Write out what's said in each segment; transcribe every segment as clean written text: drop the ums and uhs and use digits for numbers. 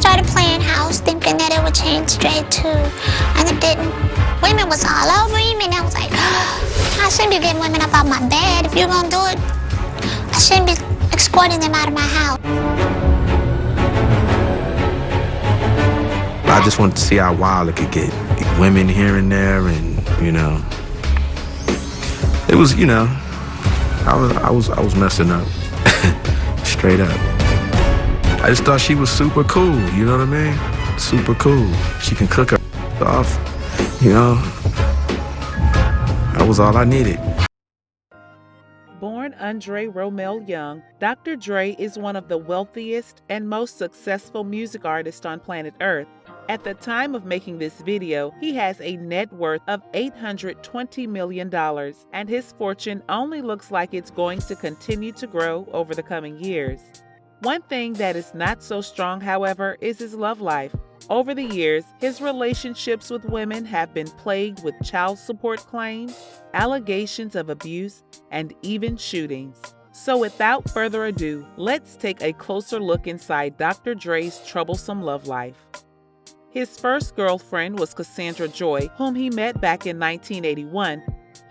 started playing house thinking that it would change straight too, and it didn't. Women was all over him, and I was like, I shouldn't be getting women up out my bed. If you're gonna do it, I shouldn't be escorting them out of my house. I just wanted to see how wild it could get. Women here and there, and it was, I was messing up, straight up. I just thought she was super cool, you know what I mean? Super cool. She can cook her off, That was all I needed. Born Andre Romell Young, Dr. Dre is one of the wealthiest and most successful music artists on planet Earth. At the time of making this video, he has a net worth of $820 million, and his fortune only looks like it's going to continue to grow over the coming years. One thing that is not so strong, however, is his love life. Over the years, his relationships with women have been plagued with child support claims, allegations of abuse, and even shootings. So without further ado, let's take a closer look inside Dr. Dre's troublesome love life. His first girlfriend was Cassandra Joy, whom he met back in 1981.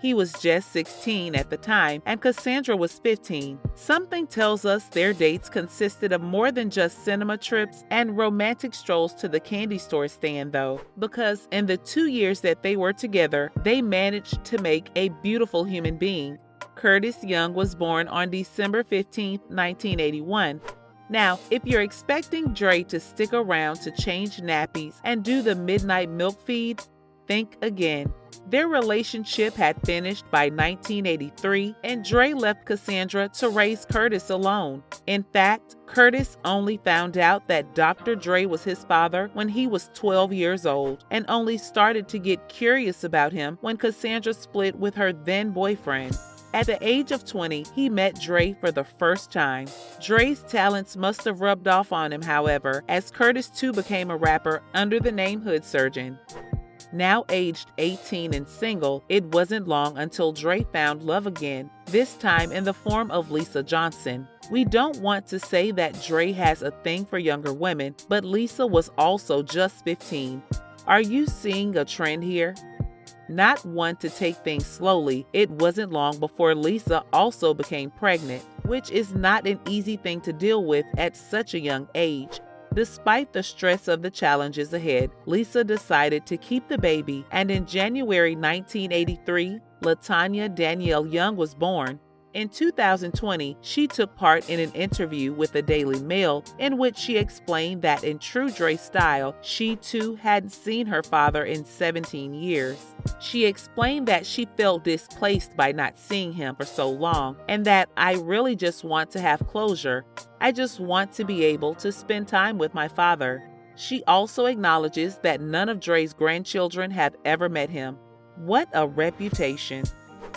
He was just 16 at the time, and Cassandra was 15. Something tells us their dates consisted of more than just cinema trips and romantic strolls to the candy store stand, though, because in the 2 years that they were together, they managed to make a beautiful human being. Curtis Young was born on December 15, 1981. Now, if you're expecting Dre to stick around to change nappies and do the midnight milk feed, think again. Their relationship had finished by 1983, and Dre left Cassandra to raise Curtis alone. In fact, Curtis only found out that Dr. Dre was his father when he was 12 years old, and only started to get curious about him when Cassandra split with her then boyfriend. At the age of 20, he met Dre for the first time. Dre's talents must have rubbed off on him, however, as Curtis too became a rapper under the name Hood Surgeon. Now aged 18 and single, it wasn't long until Dre found love again, this time in the form of Lisa Johnson. We don't want to say that Dre has a thing for younger women, but Lisa was also just 15. Are you seeing a trend here? Not one to take things slowly, it wasn't long before Lisa also became pregnant, which is not an easy thing to deal with at such a young age. Despite the stress of the challenges ahead, Lisa decided to keep the baby, and in January 1983, LaTanya Danielle Young was born. In 2020, she took part in an interview with the Daily Mail in which she explained that in true Dre style, she too hadn't seen her father in 17 years. She explained that she felt displaced by not seeing him for so long, and that I really just want to have closure. I just want to be able to spend time with my father. She also acknowledges that none of Dre's grandchildren have ever met him. What a reputation.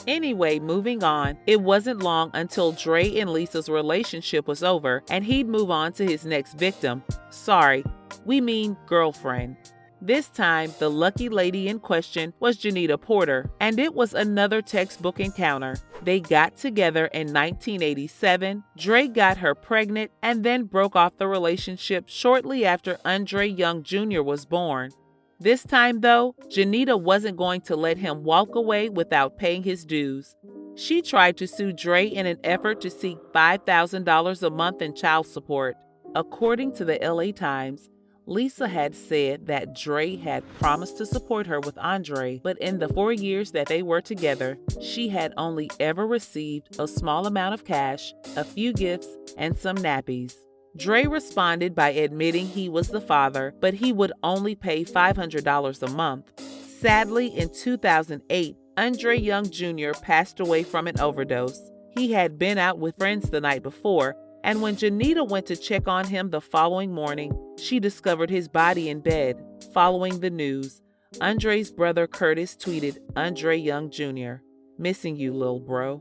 Anyway, moving on, it wasn't long until Dre and Lisa's relationship was over and he'd move on to his next victim. Sorry, we mean girlfriend. This time, the lucky lady in question was Janita Porter, and it was another textbook encounter. They got together in 1987, Dre got her pregnant, and then broke off the relationship shortly after Andre Young Jr. was born. This time, though, Janita wasn't going to let him walk away without paying his dues. She tried to sue Dre in an effort to seek $5,000 a month in child support. According to the LA Times, Lisa had said that Dre had promised to support her with Andre, but in the 4 years that they were together, she had only ever received a small amount of cash, a few gifts, and some nappies. Dre responded by admitting he was the father, but he would only pay $500 a month. Sadly, in 2008, Andre Young Jr. passed away from an overdose. He had been out with friends the night before, and when Janita went to check on him the following morning, she discovered his body in bed. Following the news, Andre's brother Curtis tweeted, "Andre Young Jr., missing you, lil' bro."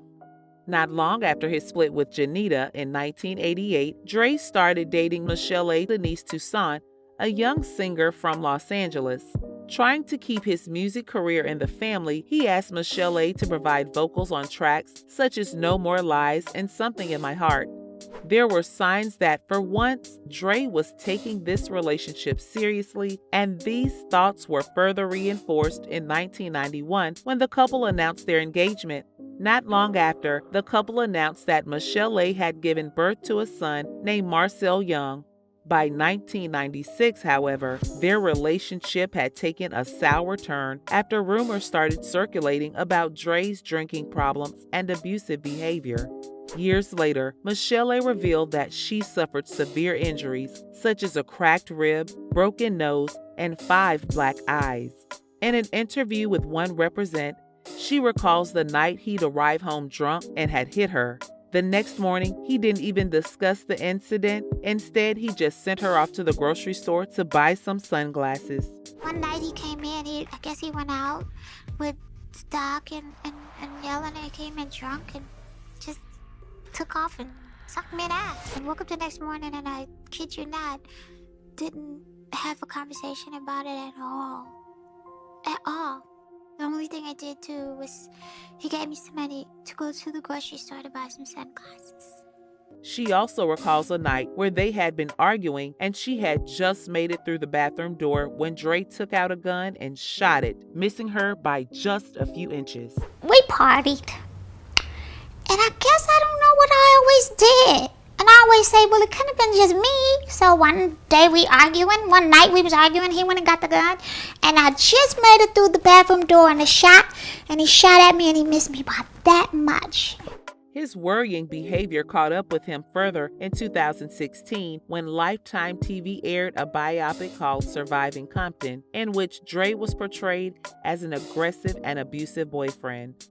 Not long after his split with Janita in 1988, Dre started dating Michelle A. Denise Toussaint, a young singer from Los Angeles. Trying to keep his music career in the family, he asked Michelle A. to provide vocals on tracks such as No More Lies and Something in My Heart. There were signs that, for once, Dre was taking this relationship seriously, and these thoughts were further reinforced in 1991 when the couple announced their engagement. Not long after, the couple announced that Michel'le had given birth to a son named Marcel Young. By 1996, however, their relationship had taken a sour turn after rumors started circulating about Dre's drinking problems and abusive behavior. Years later, Michel'le revealed that she suffered severe injuries, such as a cracked rib, broken nose, and 5 black eyes. In an interview with One Represent, she recalls the night he'd arrived home drunk and had hit her. The next morning, he didn't even discuss the incident. Instead, he just sent her off to the grocery store to buy some sunglasses. One night he came in, I guess he went out with Doc and yelling, and he came in drunk and just took off and sucked me in ass. And woke up the next morning and I kid you not, didn't have a conversation about it at all. At all. The only thing I did too was he gave me some money to go to the grocery store to buy some sunglasses. She also recalls a night where they had been arguing and she had just made it through the bathroom door when Dre took out a gun and shot it, missing her by just a few inches. We partied. And I guess I don't know what I always did. And I always say, well, it could have been just me. So one night we was arguing, he went and got the gun. And I just made it through the bathroom door and he shot at me and he missed me by that much. His worrying behavior caught up with him further in 2016 when Lifetime TV aired a biopic called Surviving Compton, in which Dre was portrayed as an aggressive and abusive boyfriend.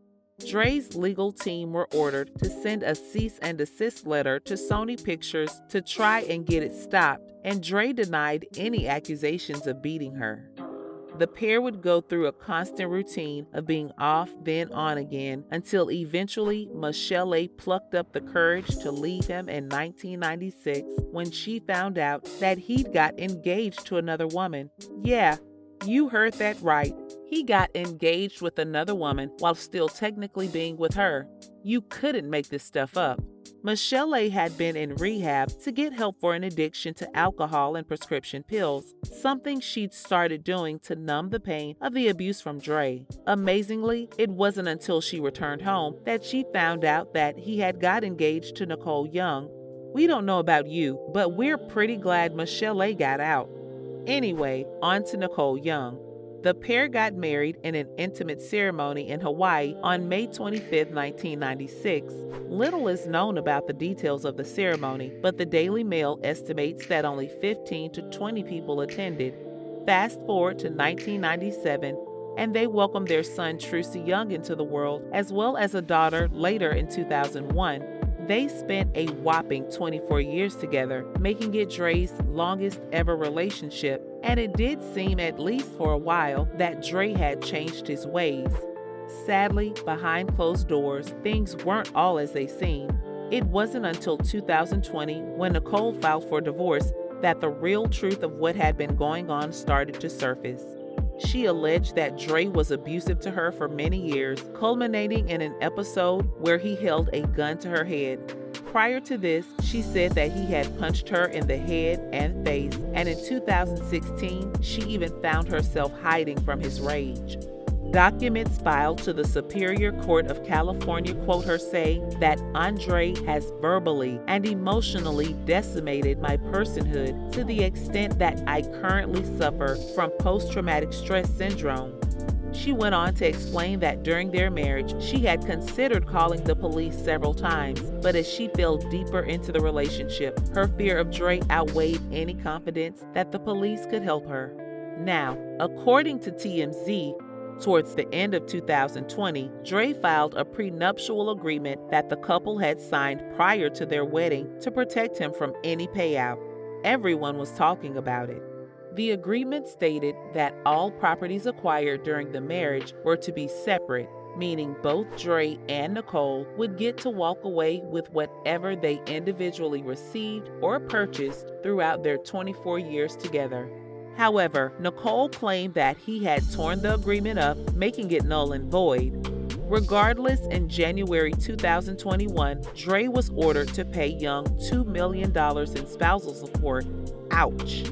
Dre's legal team were ordered to send a cease and desist letter to Sony Pictures to try and get it stopped, and Dre denied any accusations of beating her. The pair would go through a constant routine of being off, then on again, until eventually Michel'le plucked up the courage to leave him in 1996 when she found out that he'd got engaged to another woman. Yeah, you heard that right. He got engaged with another woman while still technically being with her. You couldn't make this stuff up. Michel'le had been in rehab to get help for an addiction to alcohol and prescription pills, something she'd started doing to numb the pain of the abuse from Dre. Amazingly, it wasn't until she returned home that she found out that he had got engaged to Nicole Young. We don't know about you, but we're pretty glad Michel'le got out. Anyway, on to Nicole Young. The pair got married in an intimate ceremony in Hawaii on May 25, 1996. Little is known about the details of the ceremony, but the Daily Mail estimates that only 15 to 20 people attended. Fast forward to 1997, and they welcomed their son Trucy Young into the world, as well as a daughter later in 2001. They spent a whopping 24 years together, making it Dre's longest ever relationship, and it did seem, at least for a while, that Dre had changed his ways. Sadly, behind closed doors, things weren't all as they seemed. It wasn't until 2020, when Nicole filed for divorce, that the real truth of what had been going on started to surface. She alleged that Dre was abusive to her for many years, culminating in an episode where he held a gun to her head. Prior to this, she said that he had punched her in the head and face, and in 2016, she even found herself hiding from his rage. Documents filed to the Superior Court of California quote her saying that Andre has verbally and emotionally decimated my personhood to the extent that I currently suffer from post-traumatic stress syndrome. She went on to explain that during their marriage, she had considered calling the police several times, but as she fell deeper into the relationship, her fear of Dre outweighed any confidence that the police could help her. Now, according to TMZ, towards the end of 2020, Dre filed a prenuptial agreement that the couple had signed prior to their wedding to protect him from any payout. Everyone was talking about it. The agreement stated that all properties acquired during the marriage were to be separate, meaning both Dre and Nicole would get to walk away with whatever they individually received or purchased throughout their 24 years together. However, Nicole claimed that he had torn the agreement up, making it null and void. Regardless, in January 2021, Dre was ordered to pay Young $2 million in spousal support. Ouch.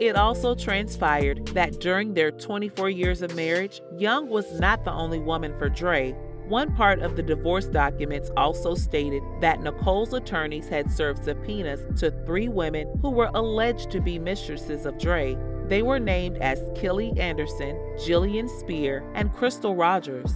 It also transpired that during their 24 years of marriage, Young was not the only woman for Dre. One part of the divorce documents also stated that Nicole's attorneys had served subpoenas to 3 women who were alleged to be mistresses of Dre. They were named as Kelly Anderson, Jillian Spear, and Crystal Rogers.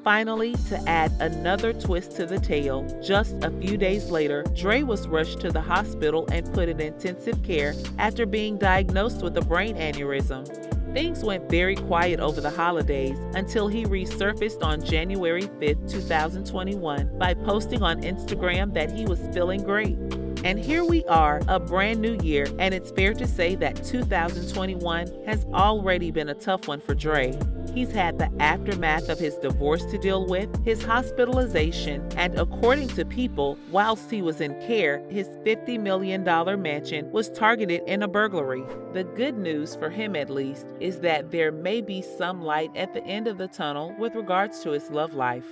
Finally, to add another twist to the tale, just a few days later, Dre was rushed to the hospital and put in intensive care after being diagnosed with a brain aneurysm. Things went very quiet over the holidays until he resurfaced on January 5, 2021 by posting on Instagram that he was feeling great. And here we are, a brand new year, and it's fair to say that 2021 has already been a tough one for Dre. He's had the aftermath of his divorce to deal with, his hospitalization, and according to People, whilst he was in care, his $50 million mansion was targeted in a burglary. The good news, for him at least, is that there may be some light at the end of the tunnel with regards to his love life.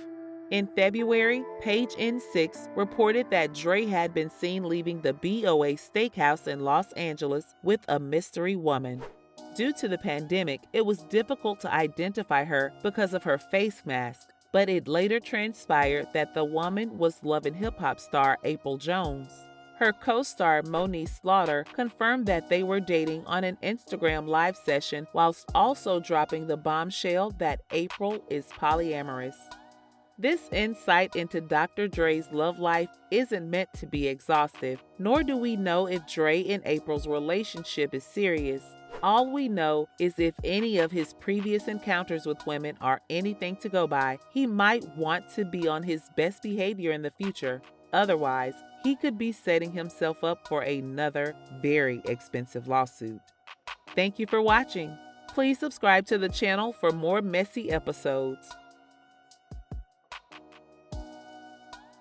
In February, Page N6 reported that Dre had been seen leaving the BOA Steakhouse in Los Angeles with a mystery woman. Due to the pandemic, it was difficult to identify her because of her face mask, but it later transpired that the woman was Love and Hip Hop star April Jones. Her co-star Moniece Slaughter confirmed that they were dating on an Instagram live session whilst also dropping the bombshell that April is polyamorous. This insight into Dr. Dre's love life isn't meant to be exhaustive, nor do we know if Dre and April's relationship is serious. All we know is if any of his previous encounters with women are anything to go by, he might want to be on his best behavior in the future. Otherwise, he could be setting himself up for another very expensive lawsuit. Thank you for watching. Please subscribe to the channel for more messy episodes.